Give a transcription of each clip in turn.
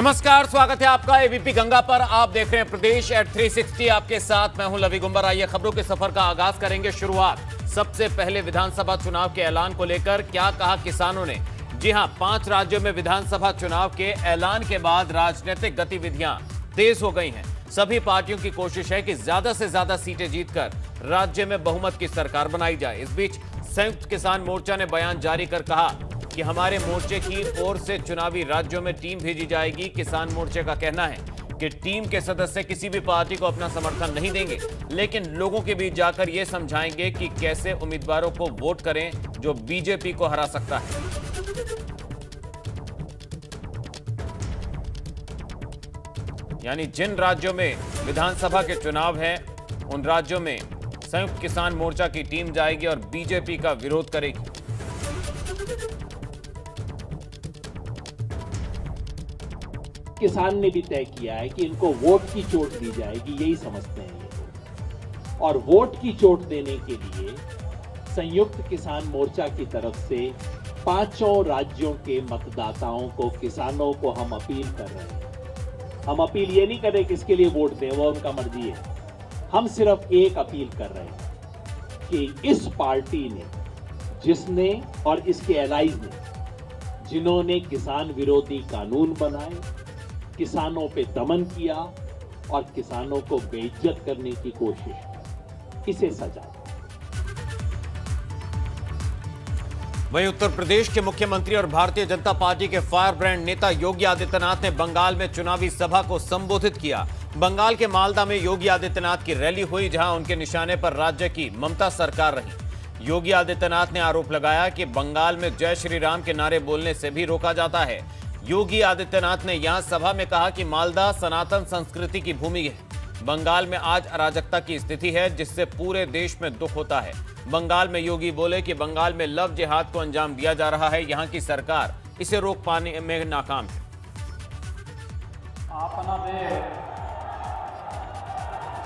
नमस्कार, स्वागत है आपका एबीपी गंगा पर। आप देख रहे हैं प्रदेश एट 360। आपके साथ मैं हूं लवी गुंबर। आइए खबरों के सफर का आगाज करेंगे। शुरुआत सबसे पहले विधानसभा चुनाव के ऐलान को लेकर क्या कहा किसानों ने। जी हां, 5 राज्यों में विधानसभा चुनाव के ऐलान के बाद राजनीतिक गतिविधियां तेज हो गई हैं। सभी पार्टियों की कोशिश है कि ज्यादा से ज्यादा सीटें जीतकर राज्य में बहुमत की सरकार बनाई जाए। इस बीच संयुक्त किसान मोर्चा ने बयान जारी कर कहा कि हमारे मोर्चे की ओर से चुनावी राज्यों में टीम भेजी जाएगी। किसान मोर्चे का कहना है कि टीम के सदस्य किसी भी पार्टी को अपना समर्थन नहीं देंगे, लेकिन लोगों के बीच जाकर यह समझाएंगे कि कैसे उम्मीदवारों को वोट करें जो बीजेपी को हरा सकता है। यानी जिन राज्यों में विधानसभा के चुनाव हैं, उन राज्यों में संयुक्त किसान मोर्चा की टीम जाएगी और बीजेपी का विरोध करेगी। किसान ने भी तय किया है कि इनको वोट की चोट दी जाएगी, यही समझते हैं ये लोग। और वोट की चोट देने के लिए संयुक्त किसान मोर्चा की तरफ से 5 राज्यों के मतदाताओं को, किसानों को हम अपील कर रहे हैं। हम अपील ये नहीं कर रहे कि इसके लिए वोट दें, वो उनका मर्जी है। हम सिर्फ एक अपील कर रहे हैं कि इस पार्टी ने, जिसने और इसके एलाइज ने, जिन्होंने किसान विरोधी कानून बनाए, किसानों पे दमन किया और किसानों को बेइज्जत करने की कोशिश, इसे सजा। वहीं उत्तर प्रदेश के मुख्यमंत्री और भारतीय जनता पार्टी के फायर ब्रांड नेता योगी आदित्यनाथ ने बंगाल में चुनावी सभा को संबोधित किया। बंगाल के मालदा में योगी आदित्यनाथ की रैली हुई, जहां उनके निशाने पर राज्य की ममता सरकार रही। योगी आदित्यनाथ ने आरोप लगाया कि बंगाल में जय श्री राम के नारे बोलने से भी रोका जाता है। योगी आदित्यनाथ ने यहां सभा में कहा कि मालदा सनातन संस्कृति की भूमि है। बंगाल में आज अराजकता की स्थिति है, जिससे पूरे देश में दुख होता है। बंगाल में योगी बोले कि बंगाल में लव जिहाद को अंजाम दिया जा रहा है, यहां की सरकार इसे रोक पाने में नाकाम है।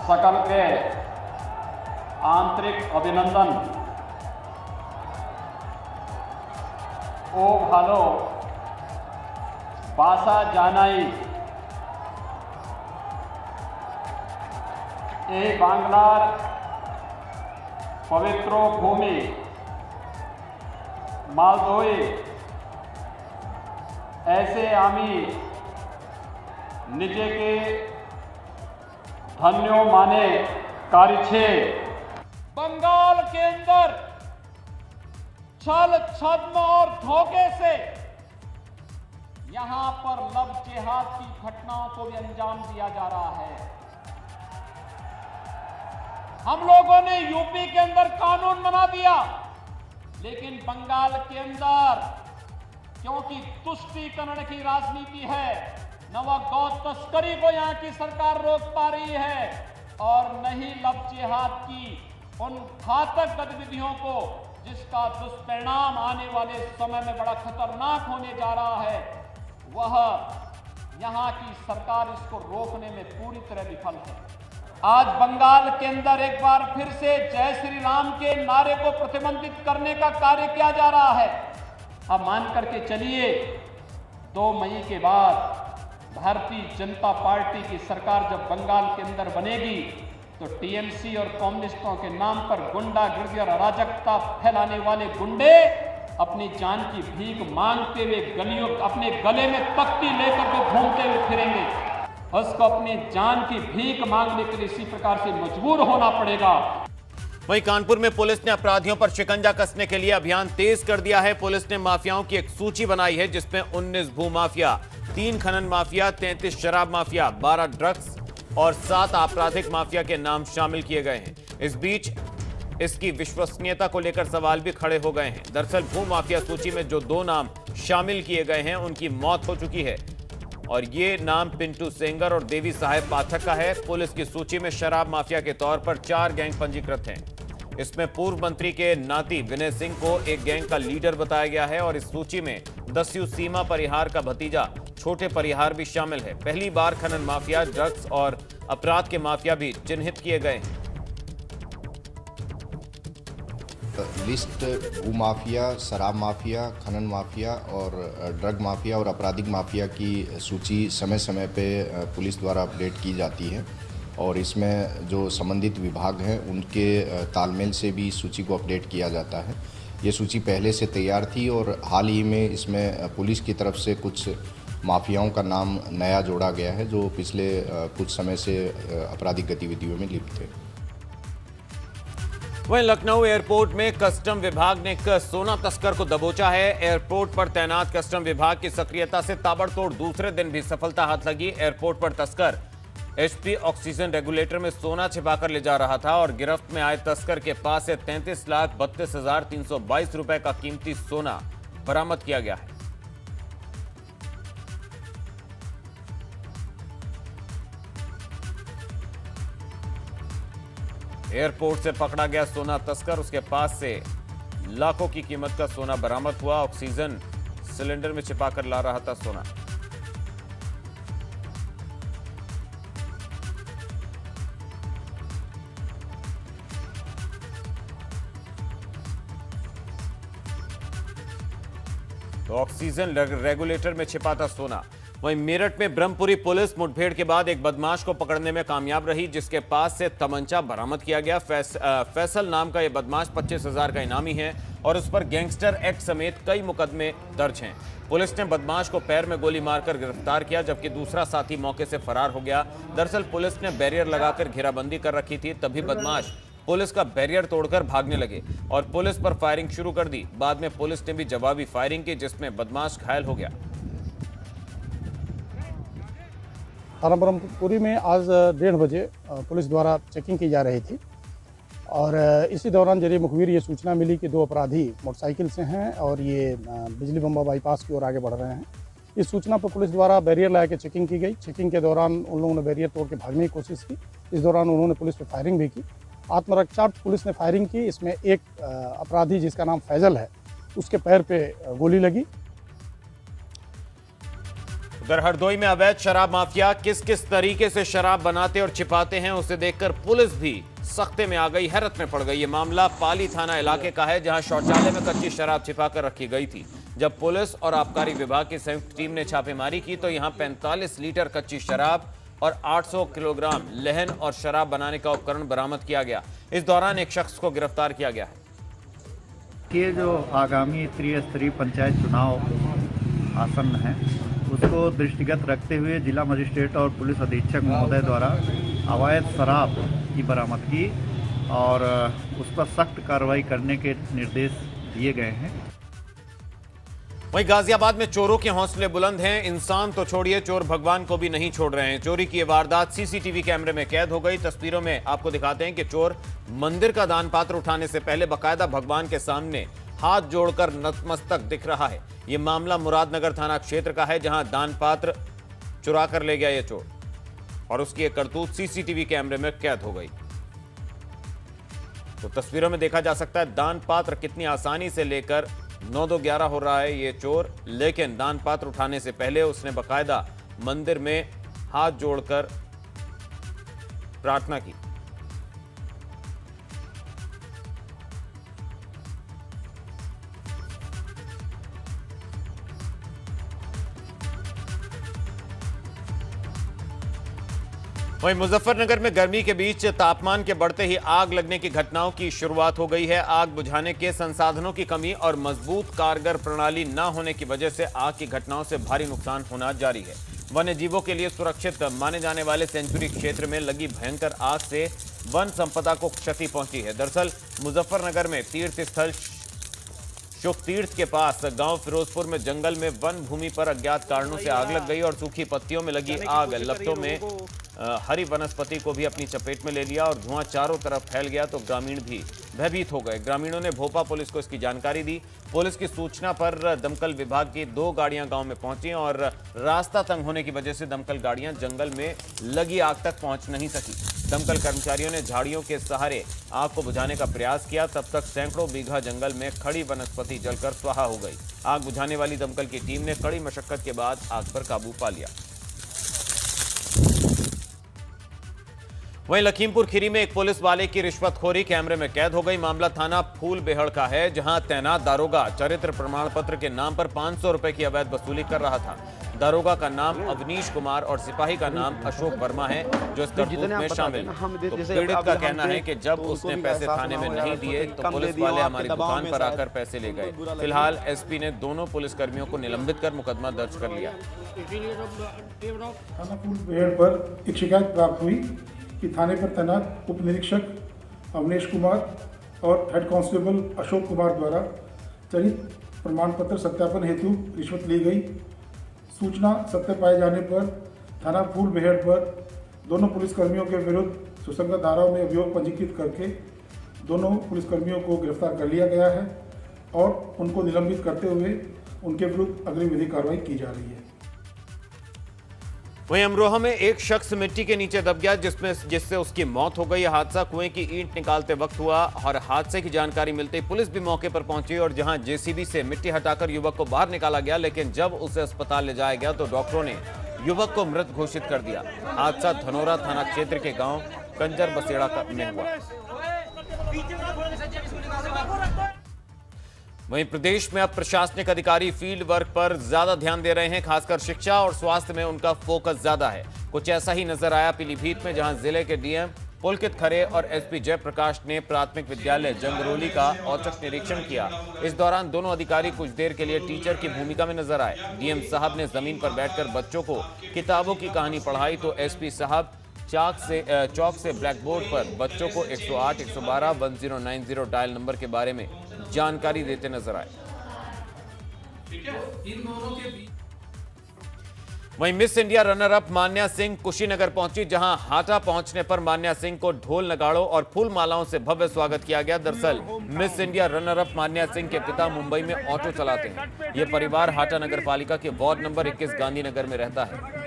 सकल के आंतरिक अभिनंदन ओ भालो बासा जानाई ए बांग्लार पवित्र भूमि मालदोई ऐसे आमी निजे के धन्यो माने कारिछे। बंगाल के अंदर छल छद्म और धोखे से यहां पर लव जिहाद की घटनाओं को भी अंजाम दिया जा रहा है। हम लोगों ने यूपी के अंदर कानून बना दिया, लेकिन बंगाल के अंदर क्योंकि तुष्टीकरण की राजनीति है, न वह गौ तस्करी को यहां की सरकार रोक पा रही है और न ही लव जिहाद की उन घातक गतिविधियों को, जिसका दुष्परिणाम आने वाले समय में बड़ा खतरनाक होने जा रहा है, वह यहां की सरकार इसको रोकने में पूरी तरह विफल है। आज बंगाल के अंदर एक बार फिर से जय श्री राम के नारे को प्रतिबंधित करने का कार्य किया जा रहा है। अब मान करके चलिए 2 मई के बाद भारतीय जनता पार्टी की सरकार जब बंगाल के अंदर बनेगी, तो टीएमसी और कम्युनिस्टों के नाम पर गुंडागर्दी और अराजकता फैलाने वाले गुंडे अपनी जान की भीख मांगते हुए गलियों, अपने गले में तख्ती लेकर के घूमते हुए फिरेंगे। उसको अपनी जान की भीख मांगने के लिए इसी प्रकार से मजबूर होना पड़ेगा। वहीं कानपुर में पुलिस ने अपराधियों पर शिकंजा कसने के लिए अभियान तेज कर दिया है। पुलिस ने माफियाओं की एक सूची बनाई है, जिसमें 19 भू माफिया, 3 खनन माफिया, 33 शराब माफिया, 12 ड्रग्स और 7 आपराधिक माफिया के नाम शामिल किए गए हैं। इस बीच इसकी विश्वसनीयता को लेकर सवाल भी खड़े हो गए हैं। दरअसल भू माफिया सूची में जो 2 नाम शामिल किए गए हैं, उनकी मौत हो चुकी है और ये नाम पिंटू सेंगर और देवी साहेब पाठक का है। पुलिस की सूची में शराब माफिया के तौर पर 4 गैंग पंजीकृत हैं। इसमें पूर्व मंत्री के नाती विनय सिंह को एक गैंग का लीडर बताया गया है और इस सूची में दस्यु सीमा परिहार का भतीजा छोटे परिहार भी शामिल है। पहली बार खनन माफिया, ड्रग्स और अपराध के माफिया भी चिन्हित किए गए हैं। लिस्ट भूमाफिया, शराब माफिया, खनन माफिया और ड्रग माफिया और आपराधिक माफिया की सूची समय समय पे पुलिस द्वारा अपडेट की जाती है और इसमें जो संबंधित विभाग हैं उनके तालमेल से भी इस सूची को अपडेट किया जाता है। ये सूची पहले से तैयार थी और हाल ही में इसमें पुलिस की तरफ से कुछ माफियाओं का नाम नया जोड़ा गया है जो पिछले कुछ समय से आपराधिक गतिविधियों में लिप्त थे। वहीं लखनऊ एयरपोर्ट में कस्टम विभाग ने एक सोना तस्कर को दबोचा है। एयरपोर्ट पर तैनात कस्टम विभाग की सक्रियता से ताबड़तोड़ दूसरे दिन भी सफलता हाथ लगी। एयरपोर्ट पर तस्कर HP ऑक्सीजन रेगुलेटर में सोना छिपाकर ले जा रहा था और गिरफ्त में आए तस्कर के पास से 33,32,322 रुपए का कीमती सोना बरामद किया गया है। एयरपोर्ट से पकड़ा गया सोना तस्कर, उसके पास से लाखों की कीमत का सोना बरामद हुआ। ऑक्सीजन सिलेंडर में छिपाकर ला रहा था सोना। तो ऑक्सीजन रेगुलेटर में छिपा था सोना। वहीं मेरठ में ब्रह्मपुरी पुलिस मुठभेड़ के बाद एक बदमाश को पकड़ने में कामयाब रही, जिसके पास से तमंचा बरामद किया गया। फैसल नाम का यह बदमाश 25,000 का इनामी है और उस पर गैंगस्टर एक्ट समेत कई मुकदमे दर्ज हैं। पुलिस ने बदमाश को पैर में गोली मारकर गिरफ्तार किया, जबकि दूसरा साथी मौके से फरार हो गया। दरअसल पुलिस ने बैरियर लगाकर घेराबंदी कर रखी थी, तभी बदमाश पुलिस का बैरियर तोड़कर भागने लगे और पुलिस पर फायरिंग शुरू कर दी। बाद में पुलिस ने भी जवाबी फायरिंग की, जिसमें बदमाश घायल हो गया। थाना ब्रह्मपुरी में आज 1:30 बजे पुलिस द्वारा चेकिंग की जा रही थी और इसी दौरान जरिए मुखबिर ये सूचना मिली कि 2 अपराधी मोटरसाइकिल से हैं और ये बिजली बम्बा बाईपास की ओर आगे बढ़ रहे हैं। इस सूचना पर पुलिस द्वारा बैरियर लगा के चेकिंग की गई। चेकिंग के दौरान उन लोगों ने बैरियर तोड़ के भागने की कोशिश की। इस दौरान उन्होंने पुलिस पर फायरिंग भी की। आत्मरक्षार्थ पुलिस ने फायरिंग की। इसमें एक अपराधी जिसका नाम फैजल है, उसके पैर पे गोली लगी। उधर हरदोई में अवैध शराब माफिया किस किस तरीके से शराब बनाते और छिपाते हैं, उसे देखकर पुलिस भी सख्ते में आ गई, हैरत में पड़ गई। ये मामला पाली थाना इलाके का है, जहां शौचालय में कच्ची शराब छिपाकर रखी गई थी। जब पुलिस और आबकारी विभाग की संयुक्त टीम ने छापेमारी की तो यहां 45 लीटर कच्ची शराब और 800 किलोग्राम लहन और शराब बनाने का उपकरण बरामद किया गया। इस दौरान एक शख्स को गिरफ्तार किया गया है। ये जो आगामी त्रिस्तरीय पंचायत चुनाव आसन्न है, उसको दृष्टिगत रखते हुए जिला मजिस्ट्रेट और पुलिस अधीक्षक महोदय द्वारा अवैध शराब की बरामदगी और उस पर सख्त कार्रवाई करने के निर्देश दिए गए हैं। वहीं गाजियाबाद में चोरों के हौसले बुलंद हैं। इंसान तो छोड़िए, चोर भगवान को भी नहीं छोड़ रहे हैं। चोरी की ये वारदात CCTV कैमरे में कैद हो गई। तस्वीरों में आपको दिखाते हैं कि चोर मंदिर का दान पात्र उठाने से पहले बाकायदा भगवान के सामने हाथ जोड़कर नतमस्तक दिख रहा है। यह मामला मुरादनगर थाना क्षेत्र का है, जहां दान पात्र चुरा कर ले गया यह चोर और उसकी एक करतूत CCTV कैमरे में कैद हो गई। तो तस्वीरों में देखा जा सकता है दान पात्र कितनी आसानी से लेकर 9-2-11 हो रहा है ये चोर, लेकिन दान पात्र उठाने से पहले उसने बाकायदा मंदिर में हाथ जोड़कर प्रार्थना की। वहीं मुजफ्फरनगर में गर्मी के बीच तापमान के बढ़ते ही आग लगने की घटनाओं की शुरुआत हो गई है। आग बुझाने के संसाधनों की कमी और मजबूत कारगर प्रणाली न होने की वजह से आग की घटनाओं से भारी नुकसान होना जारी है। वन्य जीवों के लिए सुरक्षित माने जाने वाले सेंचुरी क्षेत्र में लगी भयंकर आग से वन संपदा को क्षति पहुंची है। दरअसल मुजफ्फरनगर में तीर्थ स्थल शुभ तीर्थ के पास गांव फिरोजपुर में जंगल में वन भूमि पर अज्ञात कारणों से आग लग गई और सूखी पत्तियों में लगी आग लपटों में हरी वनस्पति को भी अपनी चपेट में ले लिया और धुआं चारों तरफ फैल गया तो ग्रामीण भी भयभीत हो गए। ग्रामीणों ने भोपा पुलिस को इसकी जानकारी दी। पुलिस की सूचना पर दमकल विभाग की 2 गाड़ियां गांव में पहुंची और रास्ता तंग होने की वजह से दमकल गाड़ियां जंगल में लगी आग तक पहुंच नहीं सकी। दमकल कर्मचारियों ने झाड़ियों के सहारे आग को बुझाने का प्रयास किया। तब तक सैकड़ों बीघा जंगल में खड़ी वनस्पति जलकर स्वाहा हो गई। आग बुझाने वाली दमकल की टीम ने कड़ी मशक्कत के बाद आग पर काबू पा लिया। वहीं लखीमपुर खीरी में एक पुलिस वाले की रिश्वतखोरी कैमरे में कैद हो गई। मामला थाना फूल बेहड़ का है, जहां तैनात दारोगा चरित्र प्रमाण पत्र के नाम पर 500 रुपए की अवैध वसूली कर रहा था। दारोगा का नाम अवनीश कुमार और सिपाही का नाम अशोक वर्मा है, जो इस करतूत में शामिल है। तो पीड़ित का कहना है कि जब उसने पैसे थाने में नहीं दिए तो पुलिस वाले हमारी दुकान पर आकर पैसे ले गए। फिलहाल एसपी ने दोनों पुलिसकर्मियों को निलंबित कर मुकदमा दर्ज कर लिया। थाना फूल बेहड़ पर एक शिकायत प्राप्त हुई कि थाने पर तैनात उप निरीक्षक अवनीश कुमार और हेड कांस्टेबल अशोक कुमार द्वारा चरित्र प्रमाण पत्र सत्यापन हेतु रिश्वत ली गई। सूचना सत्य पाए जाने पर थाना फूल बेहड़ पर दोनों पुलिसकर्मियों के विरुद्ध सुसंगत धाराओं में अभियोग पंजीकृत करके दोनों पुलिसकर्मियों को गिरफ्तार कर लिया गया है और उनको निलंबित करते हुए उनके विरुद्ध अग्रिम विधिक कार्रवाई की जा रही है। वहीं अमरोहा में एक शख्स मिट्टी के नीचे दब गया, जिससे उसकी मौत हो गई। हादसा कुएं की ईंट निकालते वक्त हुआ और हादसे की जानकारी मिलते ही पुलिस भी मौके पर पहुंची और जहां जेसीबी से मिट्टी हटाकर युवक को बाहर निकाला गया, लेकिन जब उसे अस्पताल ले जाया गया तो डॉक्टरों ने युवक को मृत घोषित कर दिया। हादसा धनोरा थाना क्षेत्र के गांव कंजर बसेड़ा में हुआ। वहीं प्रदेश में अब प्रशासनिक अधिकारी फील्ड वर्क पर ज्यादा ध्यान दे रहे हैं, खासकर शिक्षा और स्वास्थ्य में उनका फोकस ज्यादा है। कुछ ऐसा ही नजर आया पीलीभीत में, जहां जिले के डीएम पुलकित खरे और एसपी जयप्रकाश ने प्राथमिक विद्यालय जंगरोली का औचक निरीक्षण किया। इस दौरान दोनों अधिकारी कुछ देर के लिए टीचर की भूमिका में नजर आए। डीएम साहब ने जमीन पर बैठकर बच्चों को किताबों की कहानी पढ़ाई तो एसपी साहब चौक से ब्लैक बोर्ड पर बच्चों को 108, 112, 1090 डायल नंबर के बारे में जानकारी देते नजर आए। वहीं मिस इंडिया रनर अप मान्या सिंह कुशीनगर पहुंची, जहां हाटा पहुंचने पर मान्या सिंह को ढोल नगाड़ों और फूल मालाओं से भव्य स्वागत किया गया। दरअसल मिस इंडिया रनर अप मान्या सिंह के पिता मुंबई में ऑटो चलाते हैं। यह परिवार हाटा नगर पालिका के वार्ड नंबर 21 गांधीनगर में रहता है।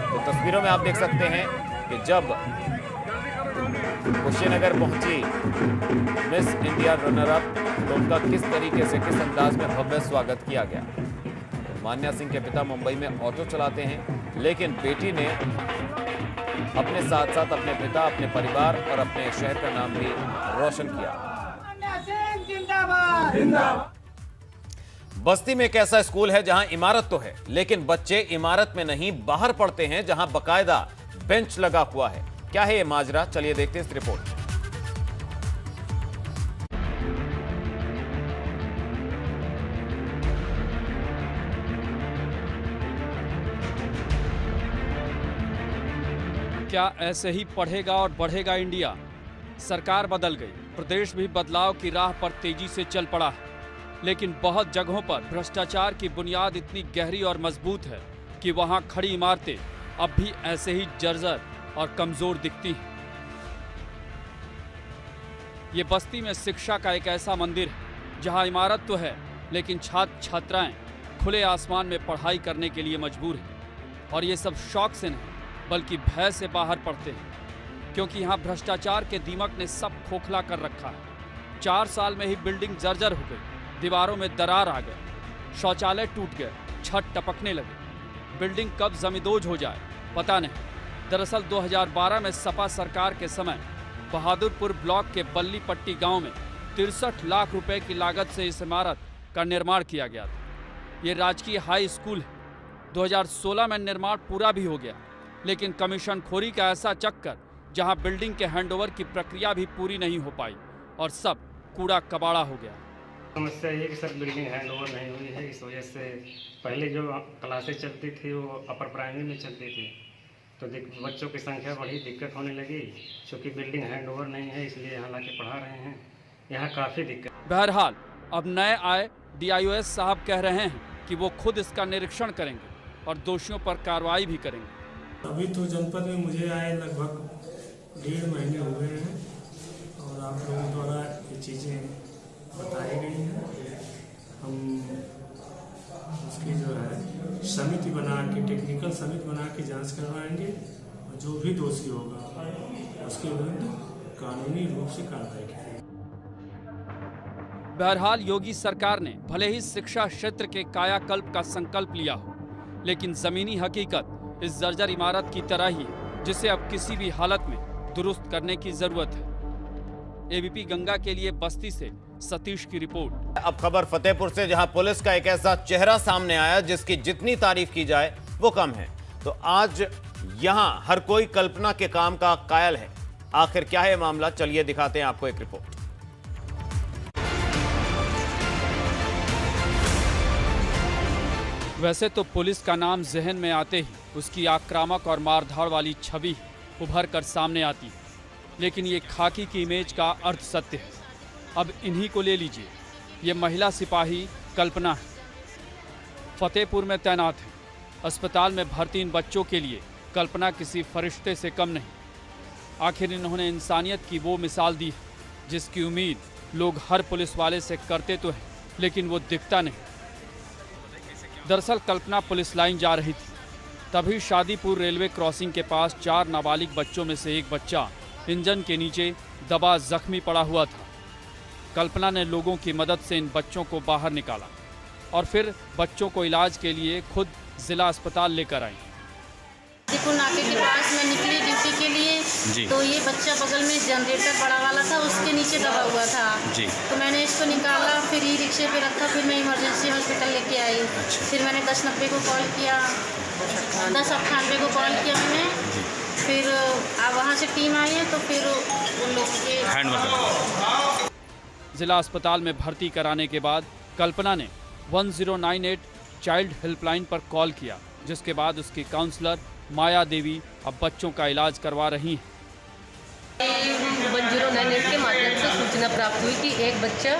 तो तस्वीरों में आप देख सकते हैं कि जब कुशीनगर पहुंची मिस इंडिया रनर अप तो उनका किस तरीके से, किस अंदाज में भव्य स्वागत किया गया। मान्या सिंह के पिता मुंबई में ऑटो चलाते हैं, लेकिन बेटी ने अपने साथ साथ अपने पिता, अपने परिवार और अपने शहर का नाम भी रोशन किया। बस्ती में एक ऐसा स्कूल है जहां इमारत तो है, लेकिन बच्चे इमारत में नहीं बाहर पढ़ते हैं, जहां बकायदा बेंच लगा हुआ है। क्या है ये माजरा, चलिए देखते हैं इस रिपोर्ट। क्या ऐसे ही पढ़ेगा और बढ़ेगा इंडिया? सरकार बदल गई, प्रदेश भी बदलाव की राह पर तेजी से चल पड़ा है, लेकिन बहुत जगहों पर भ्रष्टाचार की बुनियाद इतनी गहरी और मजबूत है कि वहां खड़ी इमारतें अब भी ऐसे ही जर्जर और कमजोर दिखती हैं। ये बस्ती में शिक्षा का एक ऐसा मंदिर है जहां इमारत तो है, लेकिन छात्र छात्राएं खुले आसमान में पढ़ाई करने के लिए मजबूर हैं। और ये सब शौक से नहीं बल्कि भय से बाहर पढ़ते हैं, क्योंकि यहाँ भ्रष्टाचार के दीमक ने सब खोखला कर रखा है। 4 साल में ही बिल्डिंग जर्जर हो गई, दीवारों में दरार आ गए, शौचालय टूट गए, छत टपकने लगे। बिल्डिंग कब जमींदोज हो जाए पता नहीं। दरअसल 2012 में सपा सरकार के समय बहादुरपुर ब्लॉक के बल्लीपट्टी गांव में 63 लाख रुपए की लागत से इस इमारत का निर्माण किया गया था। ये राजकीय हाई स्कूल है। 2016 में निर्माण पूरा भी हो गया, लेकिन कमीशन खोरी का ऐसा चक्कर जहां बिल्डिंग के हैंडओवर की प्रक्रिया भी पूरी नहीं हो पाई और सब कूड़ा कबाड़ा हो गया। समस्या ये कि सर बिल्डिंग हैंडओवर नहीं हुई है। इस वजह से पहले जो क्लासें चलती थी वो अपर प्राइमरी में चलती थी, तो बच्चों की संख्या बढ़ी, दिक्कत होने लगी। क्योंकि बिल्डिंग हैंडओवर नहीं है, इसलिए यहाँ ला के पढ़ा रहे हैं। यहाँ काफ़ी दिक्कत। बहरहाल अब नए आए DIOS साहब कह रहे हैं कि वो खुद इसका निरीक्षण करेंगे और दोषियों पर कार्रवाई भी करेंगे। अभी तो जनपद में मुझे आए लगभग 1.5 महीने हो गए हैं और आप लोगों द्वारा ये चीज़ें बताई गई हैं। हम उसकी जो है समिति बना के, टेक्निकल समिति बना के जांच करवाएंगे और जो भी दोषी होगा उसके विरुद्ध कानूनी रूप से कार्रवाई करेंगे। बहरहाल योगी सरकार ने भले ही शिक्षा क्षेत्र के कायाकल्प का संकल्प लिया हो, लेकिन जमीनी हकीकत इस जर्जर इमारत की तरह ही है। जिसे अब किसी भी हालत में दुरुस्त करने की जरूरत है। एबीपी गंगा के लिए बस्ती से सतीश की रिपोर्ट। अब खबर फतेहपुर से, जहां पुलिस का एक ऐसा चेहरा सामने आया जिसकी जितनी तारीफ की जाए वो कम है। तो आज यहां हर कोई कल्पना के काम का कायल है। आखिर क्या है मामला, चलिए दिखाते हैं आपको एक रिपोर्ट। वैसे तो पुलिस का नाम जहन में आते ही उसकी आक्रामक और मारधाड़ वाली छवि उभर कर सामने आती है, लेकिन ये खाकी की इमेज का अर्थ सत्य है। अब इन्हीं को ले लीजिए। ये महिला सिपाही कल्पना है, फतेहपुर में तैनात है। अस्पताल में भर्ती इन बच्चों के लिए कल्पना किसी फरिश्ते से कम नहीं। आखिर इन्होंने इंसानियत की वो मिसाल दी है जिसकी उम्मीद लोग हर पुलिस वाले से करते तो हैं, लेकिन वो दिखता नहीं। दरअसल कल्पना पुलिस लाइन जा रही थी, तभी शादीपुर रेलवे क्रॉसिंग के पास 4 नाबालिग बच्चों में से एक बच्चा इंजन के नीचे दबा जख्मी पड़ा हुआ था। कल्पना ने लोगों की मदद से इन बच्चों को बाहर निकाला और फिर बच्चों को इलाज के लिए खुद जिला अस्पताल लेकर आई। शादीपुर नाके के पास मैं निकली ड्यूटी के लिए, तो ये बच्चा बगल में जनरेटर बड़ा वाला था, उसके नीचे दबा हुआ था जी। तो मैंने इसको निकाला, फिर ई रिक्शे पे रखा, फिर मैं इमरजेंसी हॉस्पिटल लेके आई। फिर मैंने 1090 को कॉल किया, 1098 को कॉल किया मैंने। फिर वहाँ से टीम आई है, तो फिर उन लोगों के जिला अस्पताल में भर्ती कराने के बाद कल्पना ने 1098 चाइल्ड हेल्पलाइन पर कॉल किया, जिसके बाद उसकी काउंसलर माया देवी अब बच्चों का इलाज करवा रही हैं। 1098 के माध्यम से सूचना प्राप्त हुई कि एक बच्चा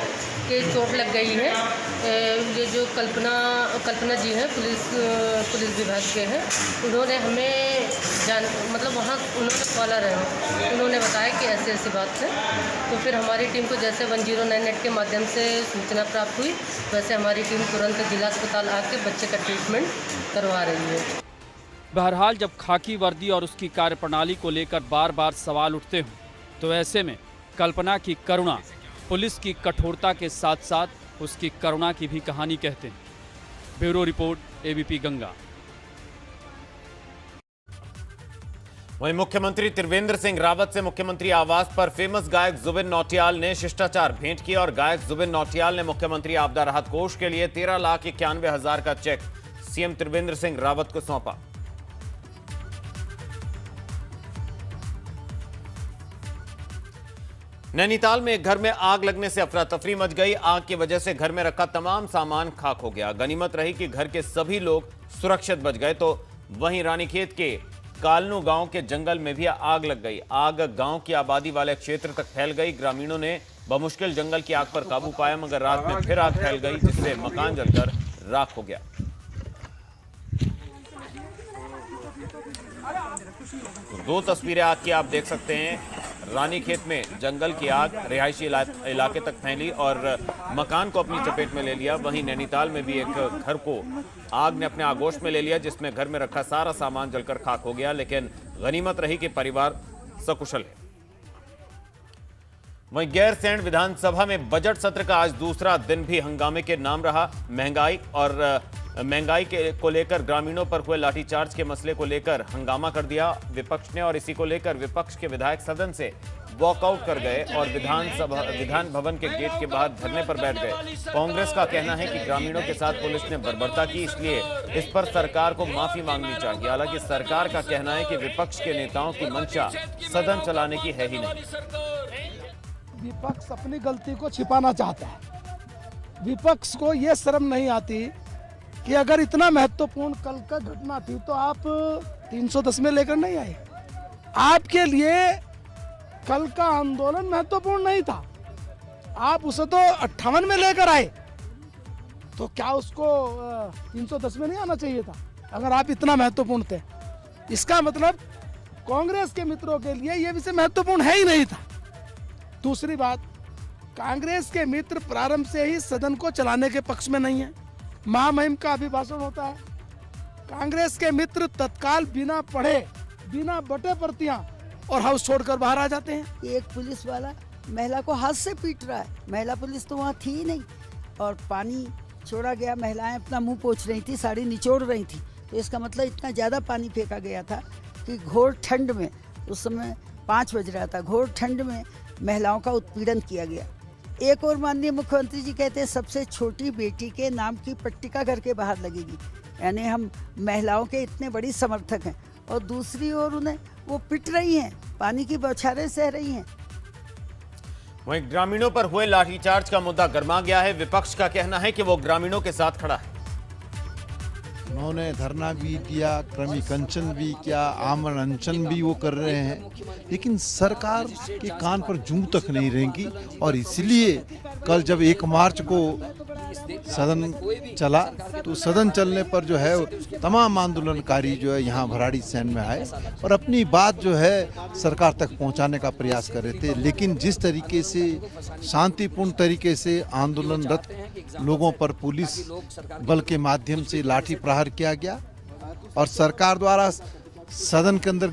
के चोट लग गई है। ये जो कल्पना जी हैं, पुलिस विभाग के हैं, उन्होंने हमें मतलब वहाँ उन्होंने कॉलर है, उन्होंने बताया कि ऐसी ऐसी बात है। तो फिर हमारी टीम को जैसे 1098 के माध्यम से सूचना प्राप्त हुई, वैसे हमारी टीम तुरंत जिला अस्पताल आके बच्चे का ट्रीटमेंट करवा रही है। बहरहाल जब खाकी वर्दी और उसकी कार्यप्रणाली को लेकर बार बार सवाल उठते हों, तो ऐसे में कल्पना की करुणा पुलिस की कठोरता के साथ साथ उसकी करुणा की भी कहानी कहते हैं। Bureau report, ABP Ganga. वहीं मुख्यमंत्री त्रिवेंद्र सिंह रावत से मुख्यमंत्री आवास पर फेमस गायक जुबिन नौटियाल ने शिष्टाचार भेंट किया और गायक जुबिन नौटियाल ने मुख्यमंत्री आपदा राहत कोष के लिए 13,91,000 का चेक सीएम त्रिवेंद्र सिंह रावत को सौंपा। नैनीताल में एक घर में आग लगने से अफरा तफरी मच गई। आग की वजह से घर में रखा तमाम सामान खाक हो गया। गनीमत रही कि घर के सभी लोग सुरक्षित बच गए। तो वहीं रानीखेत के कालनू गांव के जंगल में भी आग लग गई। आग गांव की आबादी वाले क्षेत्र तक फैल गई। ग्रामीणों ने बमुश्किल जंगल की आग पर काबू पाया, मगर रात में फिर आग फैल गई, जिससे मकान जलकर राख हो गया। तो 2 तस्वीरें आग की आप देख सकते हैं। रानीखेत में जंगल की आग रिहायशी इलाके तक फैली और मकान को अपनी चपेट में ले लिया। वहीं नैनीताल में भी एक घर को आग ने अपने आगोश में ले लिया, जिसमें घर में रखा सारा सामान जलकर खाक हो गया, लेकिन गनीमत रही कि परिवार सकुशल है। वहीं गैरसैंण विधानसभा में बजट सत्र का आज दूसरा दिन भी हंगामे के नाम रहा। महंगाई को लेकर ग्रामीणों पर हुए लाठीचार्ज के मसले को लेकर हंगामा कर दिया विपक्ष ने और इसी को लेकर विपक्ष के विधायक सदन से वॉकआउट कर गए और विधान भवन के गेट के बाहर धरने पर बैठ गए। कांग्रेस का कहना है कि ग्रामीणों के साथ पुलिस ने बर्बरता की, इसलिए इस पर सरकार को माफी मांगनी चाहिए। हालांकि सरकार का कहना है कि विपक्ष के नेताओं की मंशा सदन चलाने की है ही नहीं। विपक्ष अपनी गलती को छिपाना चाहता है। विपक्ष को यह शर्म नहीं आती कि अगर इतना महत्वपूर्ण कल का घटना थी तो आप 310 में लेकर नहीं आए। आपके लिए कल का आंदोलन महत्वपूर्ण नहीं था, आप उसे तो 58 में लेकर आए, तो क्या उसको 310 में नहीं आना चाहिए था अगर आप इतना महत्वपूर्ण थे? इसका मतलब कांग्रेस के मित्रों के लिए यह विषय महत्वपूर्ण है ही नहीं था। दूसरी बात, कांग्रेस के मित्र प्रारंभ से ही सदन को चलाने के पक्ष में नहीं है। महामहिम का अभिभाषण होता है, कांग्रेस के मित्र तत्काल बिना पढ़े बिना बटे प्रतियां और हाउस छोड़कर बाहर आ जाते हैं। एक पुलिस वाला महिला को हाथ से पीट रहा है, महिला पुलिस तो वहाँ थी ही नहीं, और पानी छोड़ा गया, महिलाएं अपना मुंह पोंछ रही थी, साड़ी निचोड़ रही थी, तो इसका मतलब इतना ज़्यादा पानी फेंका गया था कि घोर ठंड में, उस समय 5 बज रहा था, घोर ठंड में महिलाओं का उत्पीड़न किया गया। एक और माननीय मुख्यमंत्री जी कहते हैं सबसे छोटी बेटी के नाम की पट्टिका घर के बाहर लगेगी, यानी हम महिलाओं के इतने बड़ी समर्थक हैं। और दूसरी ओर उन्हें वो पिट रही हैं, पानी की बौछारें सह रही हैं। वहीं ग्रामीणों पर हुए लाठीचार्ज का मुद्दा गर्मा गया है। विपक्ष का कहना है कि वो ग्रामीणों के साथ खड़ा है। उन्होंने धरना भी दिया, क्रमिक अनशन भी किया, आमरण अनशन भी वो कर रहे हैं, लेकिन सरकार के कान पर जूं तक नहीं रहेंगी। और इसलिए कल जब 1 मार्च को सदन चला तो सदन चलने पर जो है तमाम आंदोलनकारी जो है यहाँ भराड़ी सैन में आए और अपनी बात जो है सरकार तक पहुँचाने का प्रयास कर रहे थे। लेकिन जिस तरीके से शांतिपूर्ण तरीके से आंदोलनरत लोगों पर पुलिस बल के माध्यम से लाठी प्रहार किया गया और सरकार द्वारा सदन के अंदर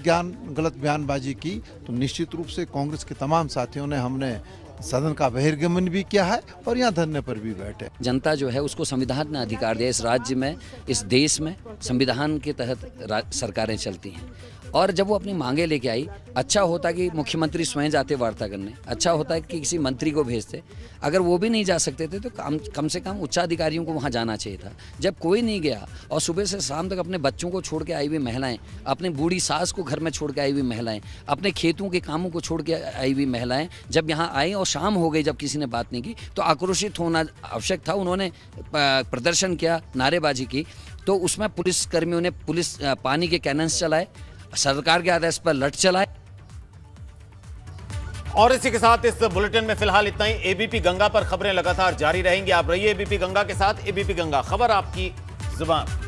गलत बयानबाजी की, तो निश्चित रूप से कांग्रेस के तमाम साथियों ने हमने सदन का बहिर्गमन भी किया है और यहाँ धरने पर भी बैठे। जनता जो है उसको संविधान ने अधिकार दिया, इस राज्य में, इस देश में संविधान के तहत सरकारें चलती हैं। और जब वो अपनी मांगे लेके आई, अच्छा होता कि मुख्यमंत्री स्वयं जाते वार्ता करने, अच्छा होता कि किसी मंत्री को भेजते। अगर वो भी नहीं जा सकते थे तो कम से कम उच्चाधिकारियों को वहाँ जाना चाहिए था। जब कोई नहीं गया और सुबह से शाम तक अपने बच्चों को छोड़ के आई हुई महिलाएं, अपनी बूढ़ी सास को घर में छोड़ के आई हुई महिलाएं, अपने खेतों के कामों को छोड़ के आई हुई महिलाएं जब यहाँ आई और शाम हो गई, जब किसी ने बात नहीं की, तो आक्रोशित होना आवश्यक था। उन्होंने प्रदर्शन किया, नारेबाजी की, तो उसमें पुलिसकर्मियों ने पानी के कैनन्स चलाए, सरकार के आदेश पर लठ चलाए। और इसी के साथ इस बुलेटिन में फिलहाल इतना ही। एबीपी गंगा पर खबरें लगातार जारी रहेंगी। आप रहिए एबीपी गंगा के साथ। एबीपी गंगा, खबर आपकी जुबान।